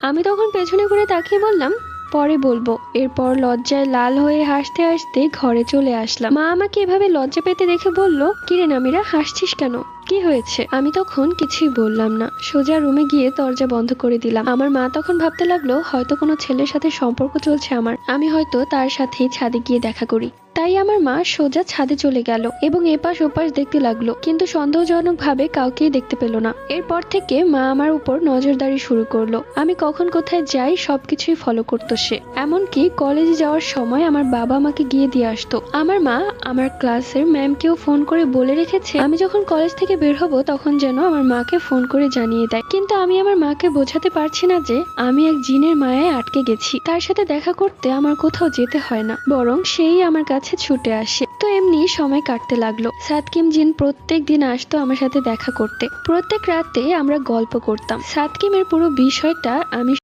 আমি তখন পেছনে ঘুরে তাকিয়ে বললাম, পরে বলবো। এরপর লজ্জায় লাল হয়ে হাসতে হাসতে ঘরে চলে আসলাম। মা আমাকে এভাবে লজ্জা পেতে দেখে বলল, কিরে নামিরা, হাসছিস কেন? কি হয়েছে? আমি তখন কিছুই বললাম না, সোজা রুমে গিয়ে দরজা বন্ধ করে দিলাম। আমার মা তখন ভাবতে লাগলো হয়তো কোনো ছেলের সাথে সম্পর্ক চলছে আমার, আমি হয়তো তার সাথেই ছাদে গিয়ে দেখা করি। তাই আমার মা সোজা ছাদে চলে গেল এবং এপাশ ওপাশ দেখতে লাগলো, কিন্তু সন্দেহজনক ভাবে কাউকেই দেখতে পেল না। এরপর থেকে মা আমার উপর নজরদারি শুরু করলো। আমি কখন কোথায় যাই সবকিছুই ফলো করতো সে। এমনকি কলেজে যাওয়ার সময় আমার বাবা আমাকে গিয়ে দিয়ে আসতো। আমার মা আমার ক্লাসের ম্যামকেও ফোন করে বলে রেখেছে আমি যখন কলেজ থেকে বের হব তখন যেন আমার মাকে ফোন করে জানিয়ে দেয়। কিন্তু আমি আমার মাকে বোঝাতে পারছি না যে আমি এক জিনের মায়ায় আটকে গেছি। তার সাথে দেখা করতে আমার কোথাও যেতে হয় না, বরং সেই আমার কাছে ছুটে আসে। তো এমনি সময় কাটতে লাগলো। সাতকিম জিন প্রত্যেক দিন আসতো আমার সাথে দেখা করতে। প্রত্যেক রাতে আমরা গল্প করতাম। সাতকিমের পুরো বিষয়টা আমি